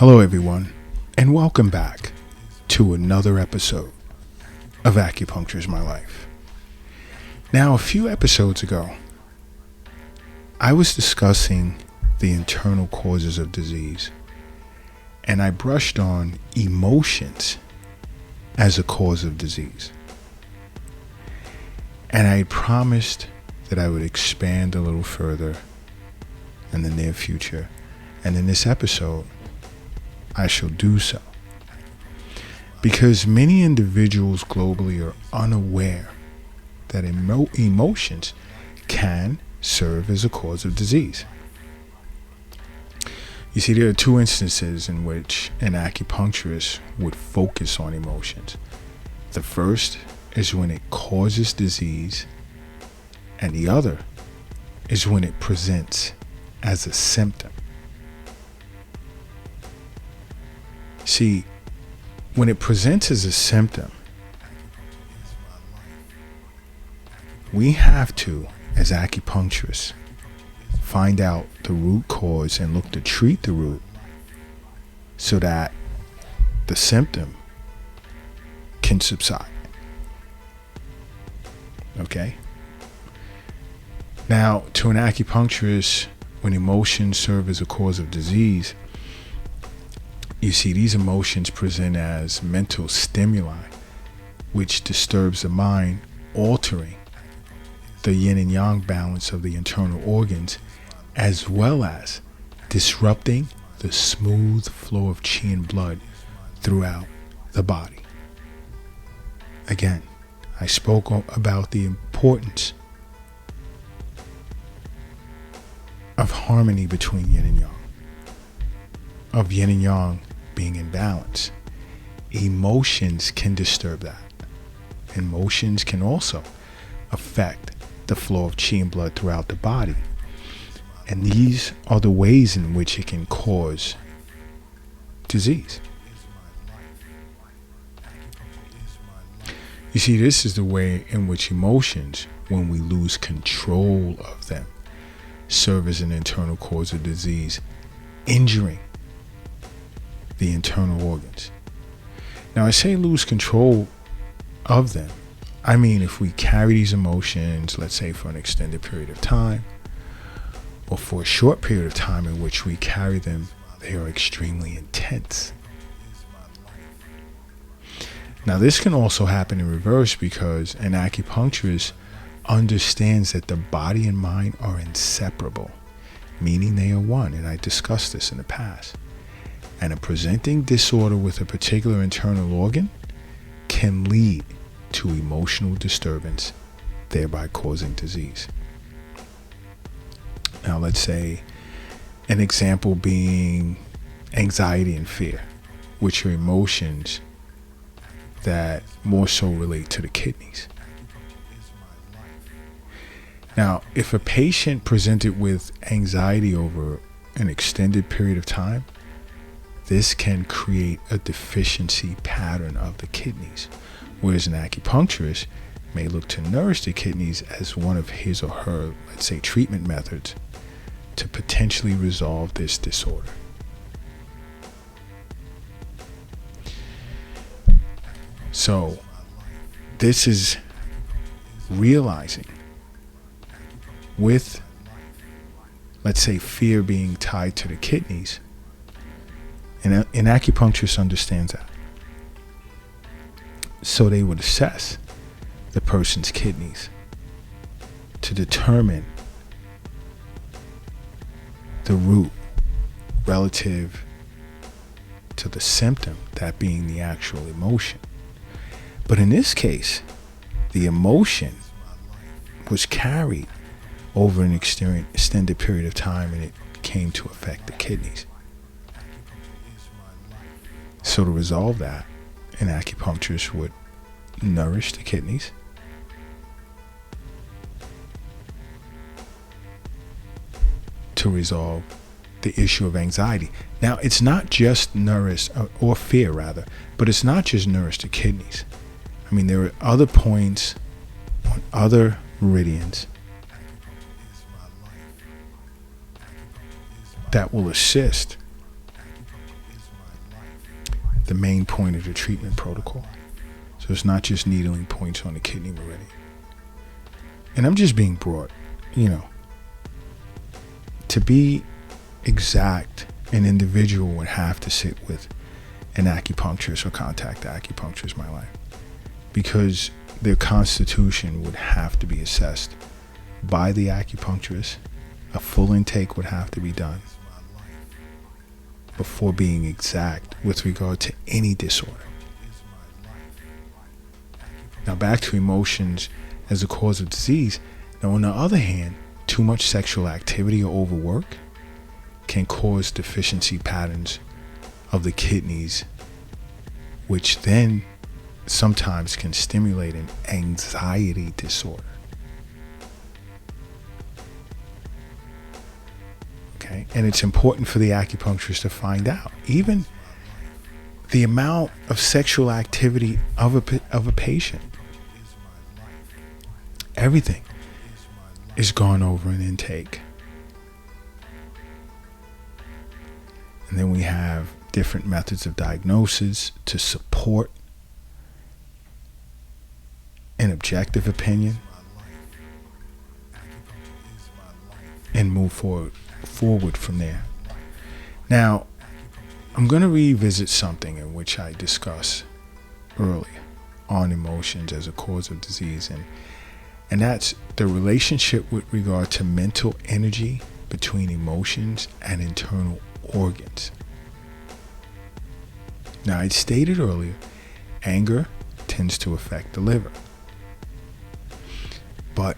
Hello everyone, and welcome back to another episode of Acupuncture is My Life. Now, a few episodes ago, I was discussing the internal causes of disease, and I brushed on emotions as a cause of disease. And I promised that I would expand a little further in the near future, and in this episode, I shall do so. Because many individuals globally are unaware that emotions can serve as a cause of disease. You see, there are two instances in which an acupuncturist would focus on emotions. The first is when it causes disease, and the other is when it presents as a symptom. See, when it presents as a symptom, we have to, as acupuncturists, find out the root cause and look to treat the root so that the symptom can subside. Okay? Now, to an acupuncturist, when emotions serve as a cause of disease, you see, these emotions present as mental stimuli, which disturbs the mind, altering the yin and yang balance of the internal organs, as well as disrupting the smooth flow of qi and blood throughout the body. Again, I spoke about the importance of harmony between yin and yang, of yin and yang being in balance. Emotions can disturb that. Emotions can also affect the flow of qi and blood throughout the body. And these are the ways in which it can cause disease. You see, this is the way in which emotions, when we lose control of them, serve as an internal cause of disease, injuring the internal organs. Now, I say lose control of them. I mean, if we carry these emotions, let's say for an extended period of time, or for a short period of time in which we carry them, they are extremely intense. Now, this can also happen in reverse because an acupuncturist understands that the body and mind are inseparable, meaning they are one, and I discussed this in the past. And a presenting disorder with a particular internal organ can lead to emotional disturbance, thereby causing disease. Now, let's say an example being anxiety and fear, which are emotions that more so relate to the kidneys. Now, if a patient presented with anxiety over an extended period of time, this can create a deficiency pattern of the kidneys, whereas an acupuncturist may look to nourish the kidneys as one of his or her, let's say, treatment methods to potentially resolve this disorder. So, this is realizing with, let's say, fear being tied to the kidneys. And an acupuncturist understands that. So they would assess the person's kidneys to determine the root relative to the symptom, that being the actual emotion. But in this case, the emotion was carried over an extended period of time, and it came to affect the kidneys. So to resolve that, an acupuncturist would nourish the kidneys, to resolve the issue of anxiety. Now, it's not just nourish, or fear rather, but it's not just nourish the kidneys. I mean, there are other points on other meridians that will assist the main point of the treatment protocol. So it's not just needling points on the kidney meridian. And I'm just being broad, to be exact, an individual would have to sit with an acupuncturist or contact the acupuncturist, my life, because their constitution would have to be assessed by the acupuncturist. A full intake would have to be done before being exact with regard to any disorder. Now back to emotions as a cause of disease. Now on the other hand, too much sexual activity or overwork can cause deficiency patterns of the kidneys, which then sometimes can stimulate an anxiety disorder. Okay, and it's important for the acupuncturist to find out even the amount of sexual activity of a patient. Everything is gone over an intake. And then we have different methods of diagnosis to support an objective opinion and move forward from there. Now, I'm going to revisit something in which I discussed earlier on emotions as a cause of disease, and that's the relationship with regard to mental energy between emotions and internal organs. Now, I stated earlier, anger tends to affect the liver, but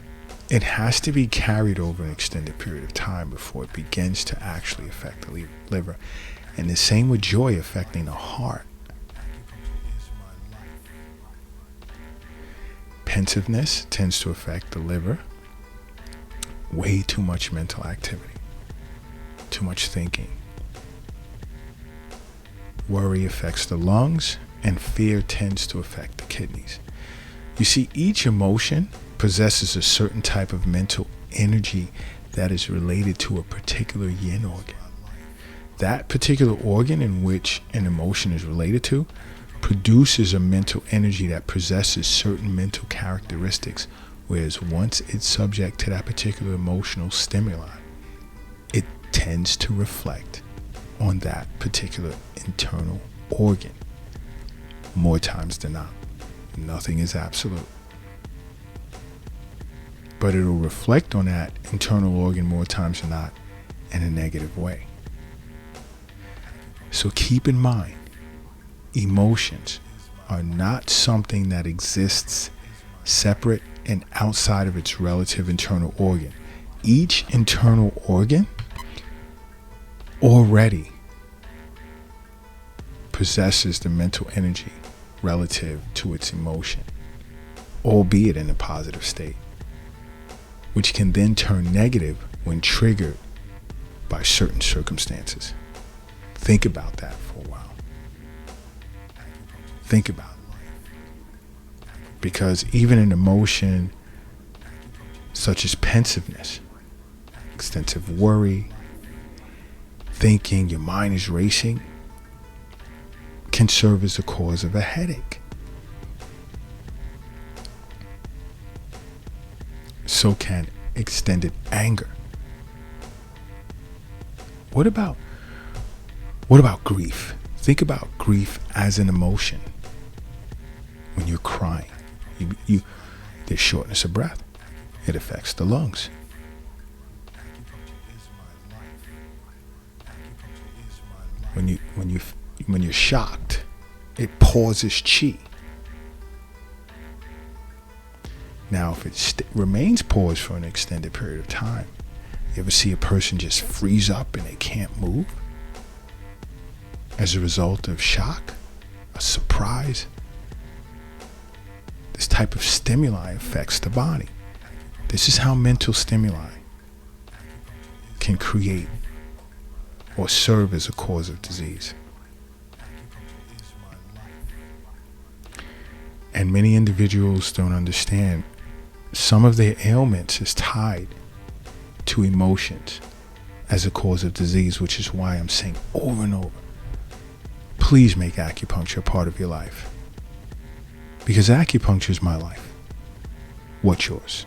it has to be carried over an extended period of time before it begins to actually affect the liver. And the same with joy affecting the heart. Pensiveness tends to affect the liver. Way too much mental activity, too much thinking. Worry affects the lungs, and fear tends to affect the kidneys. You see, each emotion possesses a certain type of mental energy that is related to a particular yin organ. That particular organ in which an emotion is related to produces a mental energy that possesses certain mental characteristics, whereas once it's subject to that particular emotional stimuli, it tends to reflect on that particular internal organ more times than not. Nothing is absolute, but it'll reflect on that internal organ more times than not in a negative way. So keep in mind, emotions are not something that exists separate and outside of its relative internal organ. Each internal organ already possesses the mental energy relative to its emotion, albeit in a positive state, which can then turn negative when triggered by certain circumstances. Think about that for a while. Think about it. Because even an emotion such as pensiveness, extensive worry, thinking, your mind is racing, can serve as a cause of a headache. So can extended anger. What about grief? Think about grief as an emotion. When you're crying, there's shortness of breath. It affects the lungs. When you're shocked, it pauses chi. Now, if it remains paused for an extended period of time, you ever see a person just freeze up and they can't move as a result of shock, a surprise? This type of stimuli affects the body. This is how mental stimuli can create or serve as a cause of disease. And many individuals don't understand some of their ailments is tied to emotions as a cause of disease, which is why I'm saying over and over, please make acupuncture a part of your life. Because acupuncture is my life. What's yours?